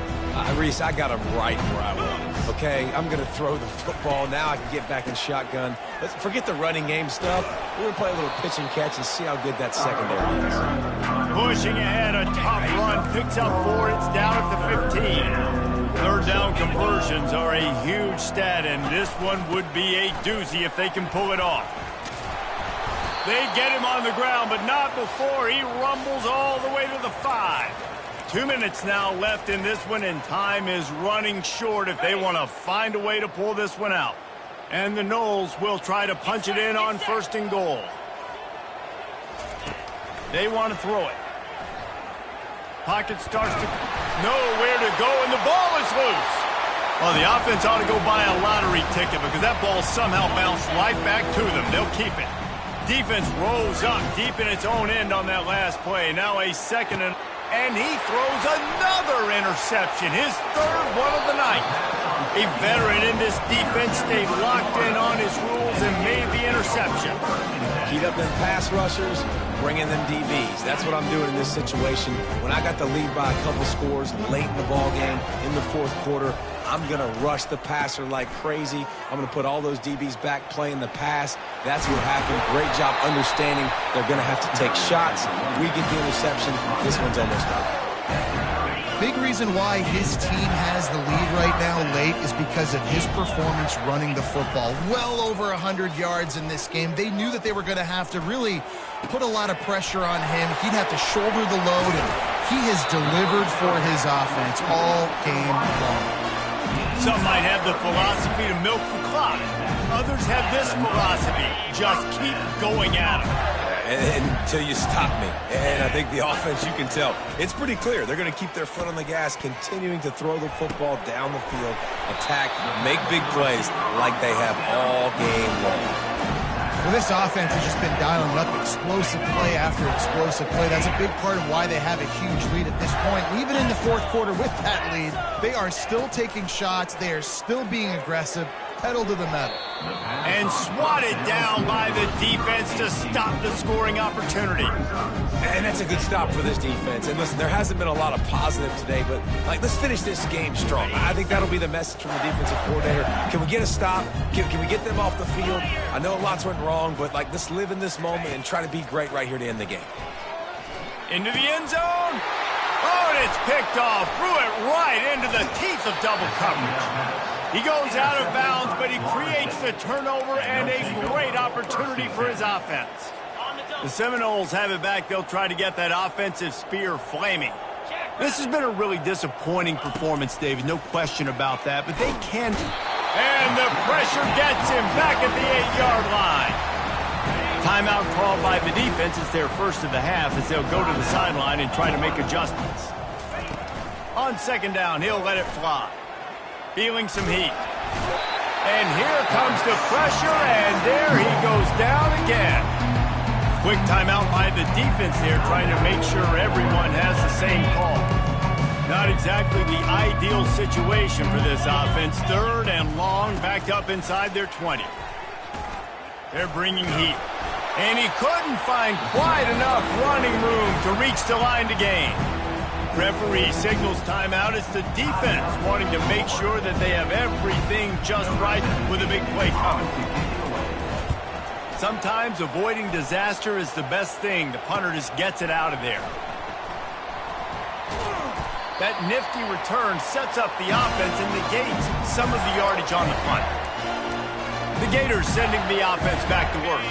Reese, I got him right where I want him. Okay, I'm going to throw the football. Now I can get back in shotgun. Let's forget the running game stuff. We're going to play a little pitch and catch and see how good that secondary is. Pushing ahead, a top run, picks up 4, it's down at the 15. Third down conversions are a huge stat, and this one would be a doozy if they can pull it off. They get him on the ground, but not before he rumbles all the way to the 5. 2 minutes now left in this one, and time is running short if they want to find a way to pull this one out. And the Noles will try to punch it in on 1st and goal. They want to throw it. Pocket starts to nowhere to go, and the ball is loose. Well, the offense ought to go buy a lottery ticket because that ball somehow bounced right back to them. They'll keep it. Defense rolls up deep in its own end on that last play. Now a 2nd and he throws another interception, his 3rd one of the night. A veteran in this defense stayed locked in on his rules and made the interception. Heat up them pass rushers, bring in them DBs. That's what I'm doing in this situation. When I got the lead by a couple scores late in the ball game, in the 4th quarter, I'm going to rush the passer like crazy. I'm going to put all those DBs back playing the pass. That's what happened. Great job understanding they're going to have to take shots. We get the interception. This one's almost over. Big reason why his team has the lead right now late is because of his performance running the football. Well over 100 yards in this game. They knew that they were going to have to really put a lot of pressure on him. He'd have to shoulder the load, and he has delivered for his offense all game long. Some might have the philosophy to milk the clock. Others have this philosophy, just keep going at them. Until you stop me. And I think the offense, you can tell, it's pretty clear. They're going to keep their foot on the gas, continuing to throw the football down the field, attack, make big plays like they have all game long. Well, this offense has just been dialing up explosive play after explosive play. That's a big part of why they have a huge lead at this point. Even in the 4th quarter with that lead, they are still taking shots. They are still being aggressive. Pedal to the metal. And swatted down by the defense to stop the scoring opportunity. And that's a good stop for this defense. And listen, there hasn't been a lot of positive today, but let's finish this game strong. I think that'll be the message from the defensive coordinator. Can we get a stop? Can we get them off the field? I know lots went wrong, but let's live in this moment and try to be great right here to end the game. Into the end zone. Oh, and it's picked off. Threw it right into the teeth of double coverage. He goes out of bounds, but he creates the turnover and a great opportunity for his offense. The Seminoles have it back. They'll try to get that offensive spear flaming. This has been a really disappointing performance, David. No question about that, but they can. And the pressure gets him back at the 8-yard line. Timeout called by the defense. It's their first of the half as they'll go to the sideline and try to make adjustments. On 2nd down, he'll let it fly. Feeling some heat. And here comes the pressure, and there he goes down again. Quick timeout by the defense there, trying to make sure everyone has the same call. Not exactly the ideal situation for this offense. 3rd and long, backed up inside their 20. They're bringing heat. And he couldn't find quite enough running room to reach the line to gain. Referee signals timeout. It's the defense wanting to make sure that they have everything just right with a big play coming. Sometimes avoiding disaster is the best thing. The punter just gets it out of there. That nifty return sets up the offense and negates some of the yardage on the punt. The Gators sending the offense back to work.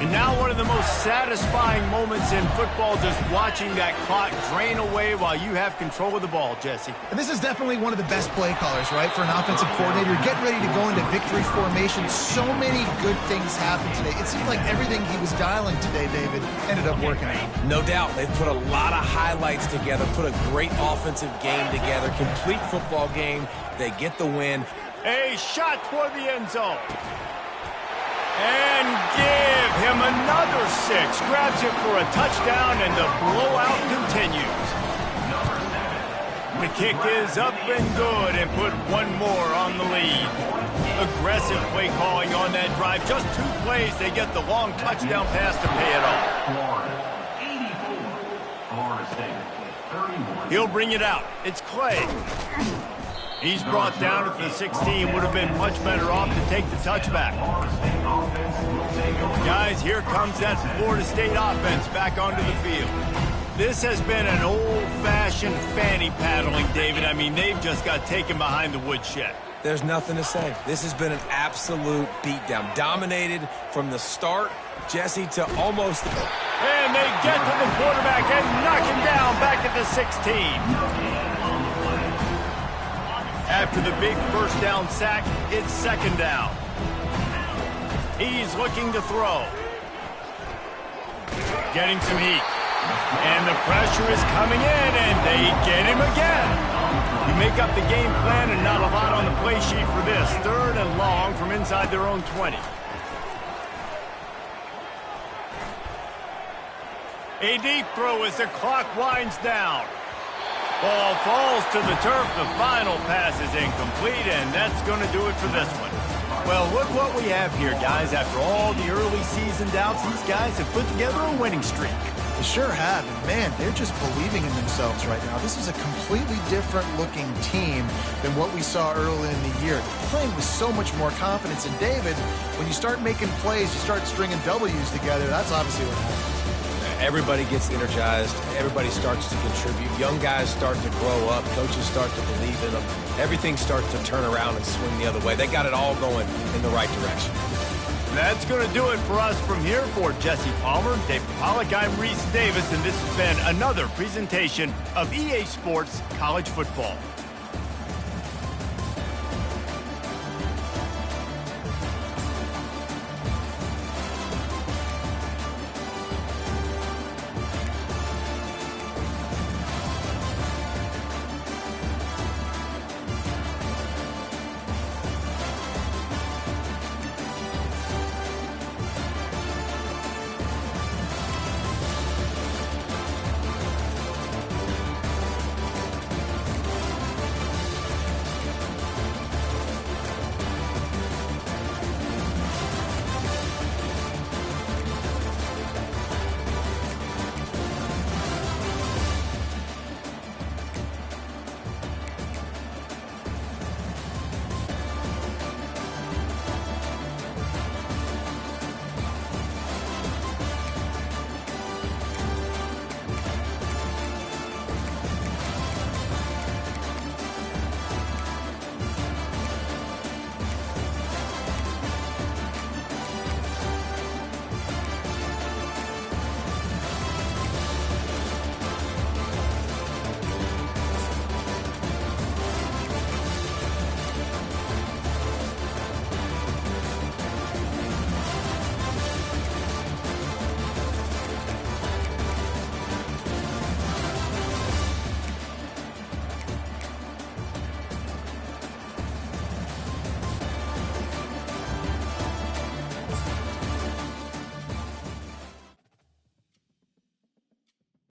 And now one of the most satisfying moments in football, just watching that clock drain away while you have control of the ball, Jesse. And this is definitely one of the best play callers, right, for an offensive coordinator. Getting ready to go into victory formation. So many good things happened today. It seems like everything he was dialing today, David, ended up working out. No doubt. They've put a lot of highlights together, put a great offensive game together, complete football game. They get the win. A shot toward the end zone. And give him another 6. Grabs it for a touchdown, and the blowout continues. The kick is up and good, and put one more on the lead. Aggressive play calling on that drive. Just 2 plays, they get the long touchdown pass to pay it off. Florida, 84. Florida State, 31. He'll bring it out. It's Clay. He's brought down at the 16. Would have been much better off to take the touchback. Guys, here comes that Florida State offense back onto the field. This has been an old-fashioned fanny paddling, David. I mean, they've just got taken behind the woodshed. There's nothing to say. This has been an absolute beatdown. Dominated from the start, Jesse, to almost... And they get to the quarterback and knock him down back at the 16. After the big first down sack, it's second down. He's looking to throw. Getting some heat. And the pressure is coming in, and they get him again. You make up the game plan and not a lot on the play sheet for this. Third and long from inside their own 20. A deep throw as the clock winds down. Ball falls to the turf. The final pass is incomplete, and that's going to do it for this one. Well, look what we have here, guys. After all the early season doubts, these guys have put together a winning streak. They sure have, and man, they're just believing in themselves right now. This is a completely different-looking team than what we saw early in the year. They're playing with so much more confidence, and David, when you start making plays, you start stringing W's together, that's obviously what happens. Everybody gets energized. Everybody starts to contribute. Young guys start to grow up. Coaches start to believe in them. Everything starts to turn around and swing the other way. They got it all going in the right direction. That's going to do it for us from here. For Jesse Palmer, David Pollack, I'm Reese Davis, and this has been another presentation of EA Sports College Football.